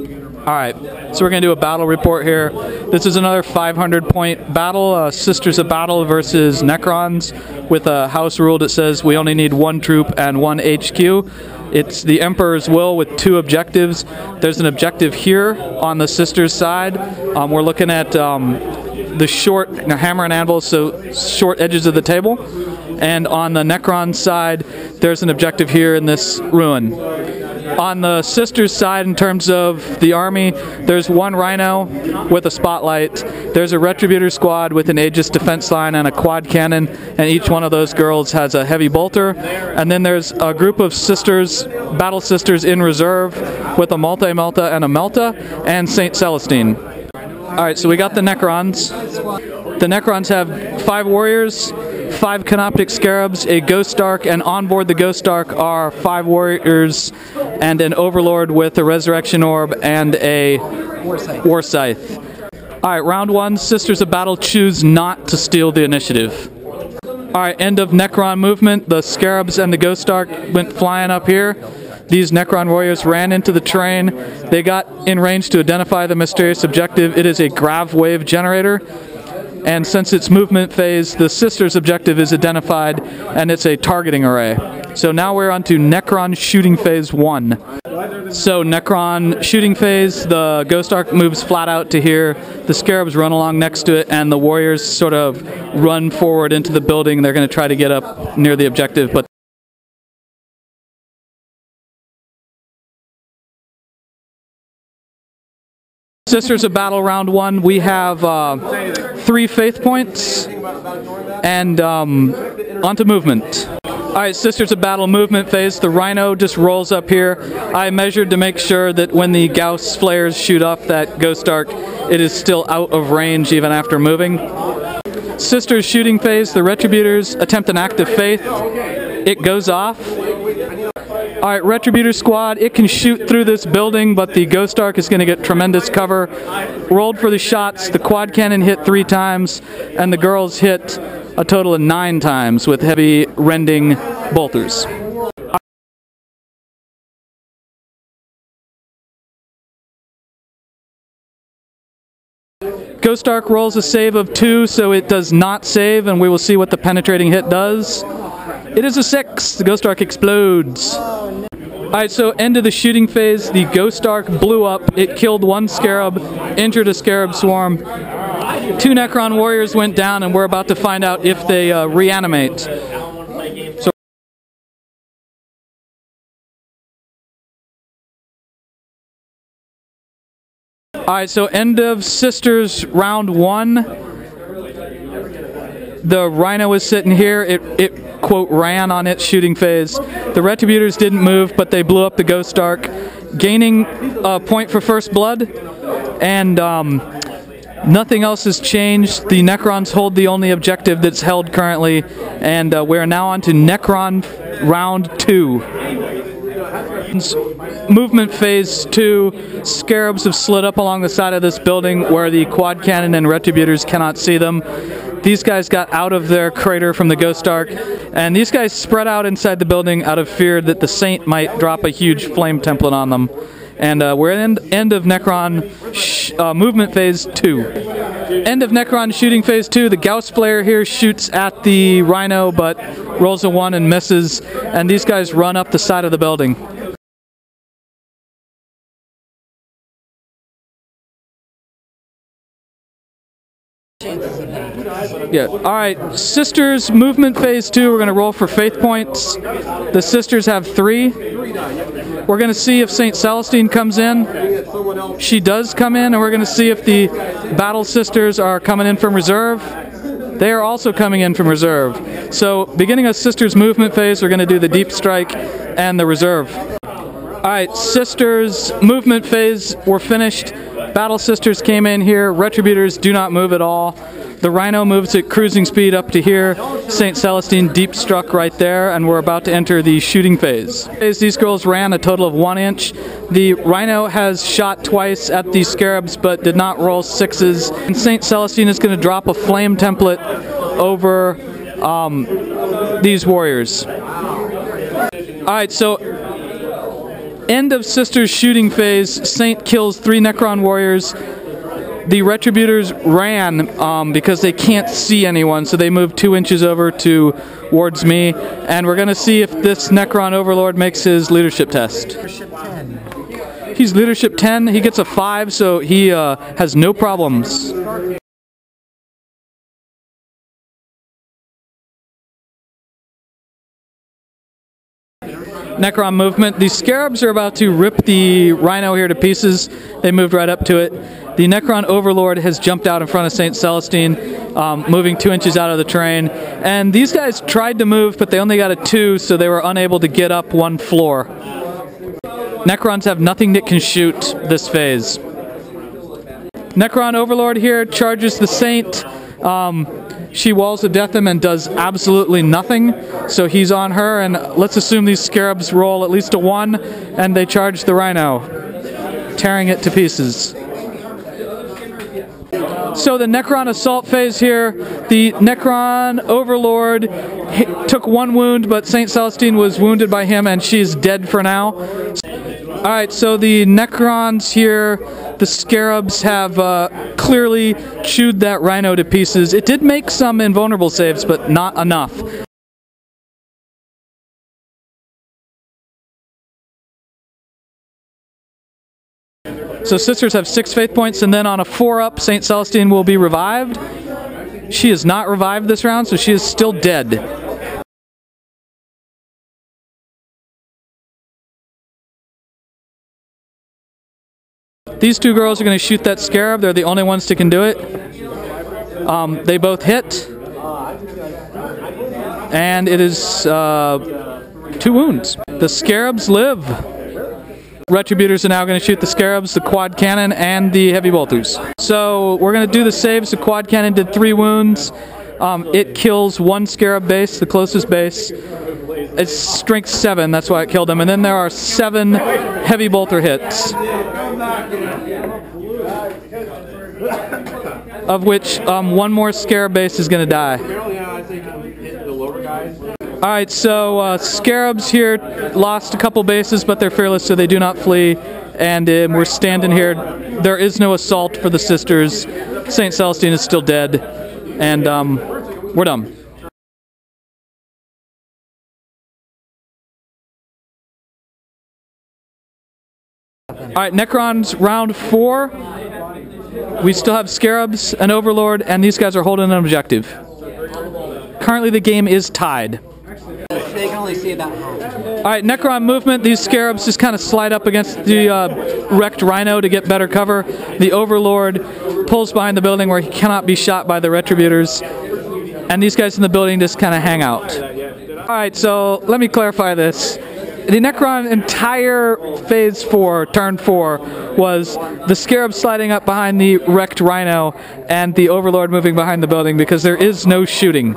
Alright, so we're going to do a battle report here. This is another 500-point battle, Sisters of Battle versus Necrons, with a house rule that says we only need 1 troop and 1 HQ. It's the Emperor's will with 2 objectives. There's an objective here on the Sisters side. We're looking at the short hammer and anvil, so short edges of the table. And on the Necron side, there's an objective here in this ruin. On the Sisters side, in terms of the army, there's 1 Rhino with a spotlight. There's a Retributor squad with an Aegis defense line and a quad cannon, and each one of those girls has a heavy bolter. And then there's a group of sisters, battle sisters in reserve, with a Multimelta and a Melta, and Saint Celestine. Alright, so we got the Necrons. The Necrons have 5 warriors, 5 canoptic scarabs, a ghost dark, and on board the ghost dark are 5 warriors and an overlord with a resurrection orb and a war scythe. Alright, round 1, Sisters of Battle choose not to steal the initiative. Alright, end of Necron movement. The scarabs and the ghost dark went flying up here. These Necron warriors ran into the train. They got in range to identify the mysterious objective. It is a grav wave generator. And since it's movement phase, the Sisters' objective is identified, and it's a targeting array. So now we're on to Necron shooting phase 1. So Necron shooting phase, the Ghost Arc moves flat out to here, the Scarabs run along next to it, and the warriors sort of run forward into the building. They're going to try to get up near the objective, but Sisters of Battle round 1, we have 3 faith points, and onto movement. Alright, Sisters of Battle movement phase, the Rhino just rolls up here. I measured to make sure that when the Gauss flares shoot off that Ghost Arc, it is still out of range even after moving. Sisters shooting phase, the Retributers attempt an act of faith. It goes off. Alright, Retributor squad, it can shoot through this building, but the Ghost Arc is going to get tremendous cover. Rolled for the shots, the quad cannon hit 3 times, and the girls hit a total of 9 times with heavy rending bolters. Ghost Arc rolls a save of 2, so it does not save, and we will see what the penetrating hit does. It is a 6. The Ghost Arc explodes. Alright, so end of the shooting phase, the Ghost Arc blew up. It killed 1 Scarab, injured a Scarab swarm. 2 Necron warriors went down, and we're about to find out if they reanimate. So alright, so end of Sisters round 1. The Rhino is sitting here. It quote, ran on its shooting phase. The Retributers didn't move, but they blew up the Ghost Arc, gaining a point for first blood, and nothing else has changed. The Necrons hold the only objective that's held currently, and we're now on to Necron round 2. Movement phase 2, Scarabs have slid up along the side of this building where the quad cannon and Retributors cannot see them. These guys got out of their crater from the Ghost Arc, and these guys spread out inside the building out of fear that the Saint might drop a huge flame template on them. And we're at end of Necron movement phase 2. End of Necron shooting phase 2. The Gauss flare here shoots at the Rhino, but rolls a 1 and misses, and these guys run up the side of the building. Yeah, alright, Sisters movement phase 2, we're going to roll for faith points. The Sisters have 3. We're going to see if Saint Celestine comes in. She does come in, and we're going to see if the Battle Sisters are coming in from reserve. They are also coming in from reserve. So, beginning of Sisters movement phase, we're going to do the Deep Strike and the reserve. Alright, Sisters movement phase, we're finished. Battle Sisters came in here. Retributors do not move at all. The Rhino moves at cruising speed up to here. Saint Celestine deep struck right there, and we're about to enter the shooting phase. These girls ran a total of 1 inch. The Rhino has shot twice at these Scarabs, but did not roll 6s. And Saint Celestine is going to drop a flame template over these warriors. Alright, so end of Sisters shooting phase, Saint kills 3 Necron warriors. The Retributers ran because they can't see anyone, so they moved 2 inches over towards me. And we're going to see if this Necron Overlord makes his leadership test. Leadership 10. He's leadership 10. He gets a 5, so he has no problems. Necron movement. The Scarabs are about to rip the Rhino here to pieces. They moved right up to it. The Necron Overlord has jumped out in front of Saint Celestine, moving 2 inches out of the terrain. And these guys tried to move, but they only got a 2, so they were unable to get up 1 floor. Necrons have nothing that can shoot this phase. Necron Overlord here charges the Saint. She walls of death him and does absolutely nothing, so he's on her, and let's assume these Scarabs roll at least a 1, and they charge the Rhino, tearing it to pieces. So the Necron assault phase here, the Necron Overlord took 1 wound, but Saint Celestine was wounded by him, and she's dead for now. Alright, so the Necrons here, the Scarabs have clearly chewed that Rhino to pieces. It did make some invulnerable saves, but not enough. So Sisters have 6 faith points, and then on a 4-up, Saint Celestine will be revived. She is not revived this round, so she is still dead. These 2 girls are going to shoot that Scarab. They're the only ones that can do it. They both hit. And it is 2 wounds. The Scarabs live. Retributers are now going to shoot the Scarabs, the quad cannon, and the heavy bolters. So we're going to do the saves. The quad cannon did 3 wounds. It kills 1 Scarab base, the closest base. It's strength 7, that's why it killed him. And then there are 7 heavy bolter hits, of which 1 more Scarab base is going to die. Alright, so Scarabs here lost a couple bases, but they're fearless, so they do not flee. And we're standing here. There is no assault for the Sisters. Saint Celestine is still dead. And we're done. Alright, Necrons round 4. We still have Scarabs, an Overlord, and these guys are holding an objective. Currently the game is tied. They can only see about half. Alright, Necron movement. These Scarabs just kind of slide up against the wrecked Rhino to get better cover. The Overlord pulls behind the building where he cannot be shot by the Retributers. And these guys in the building just kind of hang out. Alright, so let me clarify this. The Necron entire phase 4, turn 4, was the Scarab sliding up behind the wrecked Rhino and the Overlord moving behind the building because there is no shooting.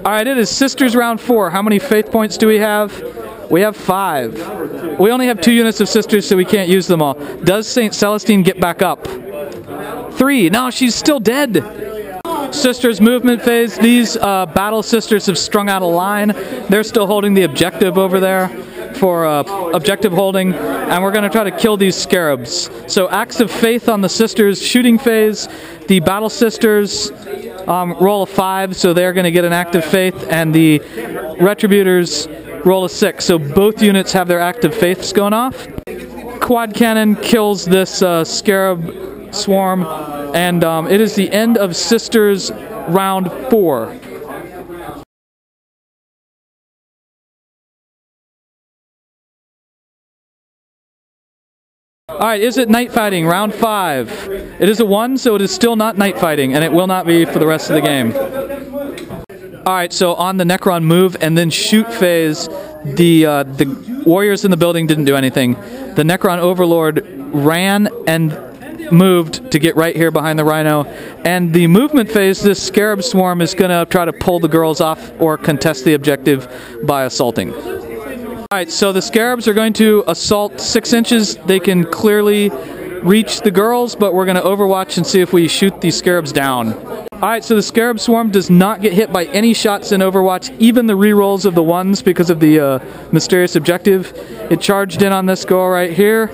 Alright, it is Sisters round 4. How many faith points do we have? We have 5. We only have 2 units of Sisters, so we can't use them all. Does Saint Celestine get back up? 3. No, she's still dead. Sisters movement phase. These battle Sisters have strung out a line. They're still holding the objective over there for objective holding, and we're going to try to kill these Scarabs. So acts of faith on the Sisters shooting phase. The battle Sisters roll a 5, so they're going to get an act of faith, and the Retributers roll a 6. So both units have their act of faiths going off. Quad cannon kills this Scarab swarm, and it is the end of Sisters round 4. Alright, is it night fighting? Round 5. It is a 1, so it is still not night fighting, and it will not be for the rest of the game. Alright, so on the Necron move and then shoot phase, the warriors in the building didn't do anything. The Necron Overlord ran and moved to get right here behind the Rhino. And the movement phase, this Scarab swarm is going to try to pull the girls off or contest the objective by assaulting. Alright, so the Scarabs are going to assault 6 inches. They can clearly reach the girls, but we're going to overwatch and see if we shoot these Scarabs down. Alright, so the Scarab Swarm does not get hit by any shots in Overwatch, even the rerolls of the ones because of the mysterious objective. It charged in on this girl right here,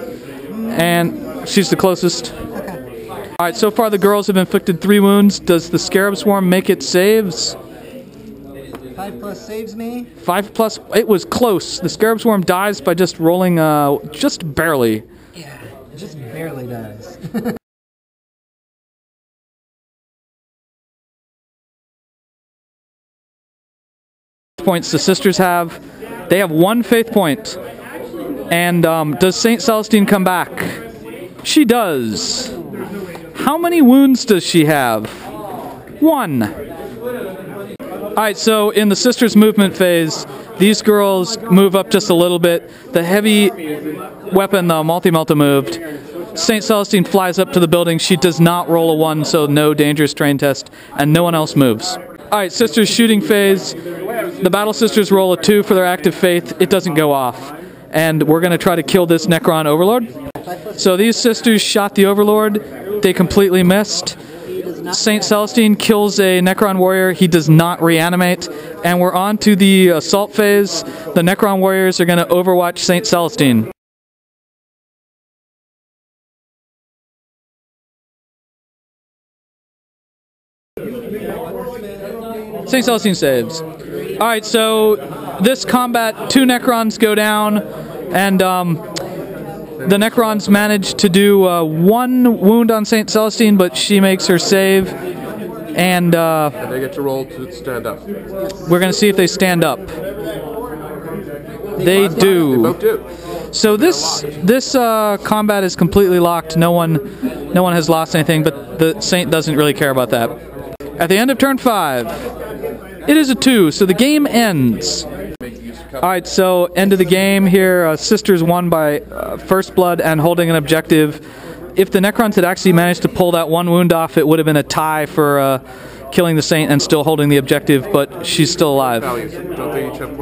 and she's the closest. Alright, so far the girls have inflicted 3 wounds. Does the Scarab Swarm make its saves? 5+ saves me. 5+, it was close. The Scarab Swarm dies by just rolling just barely. Yeah, it just barely does. Points the sisters have. They have 1 faith point. And does Saint Celestine come back? She does. How many wounds does she have? 1. Alright, so in the sisters movement phase, these girls move up just a little bit. The heavy weapon, the Multimelta, moved. Saint Celestine flies up to the building. She does not roll a 1, so no dangerous terrain test, and no one else moves. Alright, sisters shooting phase. The battle sisters roll a 2 for their active faith. It doesn't go off. And we're going to try to kill this Necron Overlord. So these sisters shot the Overlord. They completely missed. Saint Celestine kills a Necron warrior. He does not reanimate. And we're on to the assault phase. The Necron warriors are going to overwatch Saint Celestine. Saint Celestine saves. Alright, so this combat, 2 Necrons go down, and the Necrons manage to do 1 wound on Saint Celestine, but she makes her save, and they get to roll to stand up. We're going to see if they stand up. They do. They both do. So this combat is completely locked. No one has lost anything, but the Saint doesn't really care about that. At the end of turn 5, it is a 2, so the game ends. Alright, so end of the game here. Sisters won by first blood and holding an objective. If the Necrons had actually managed to pull that 1 wound off, it would have been a tie for killing the Saint and still holding the objective, but she's still alive. Don't they each have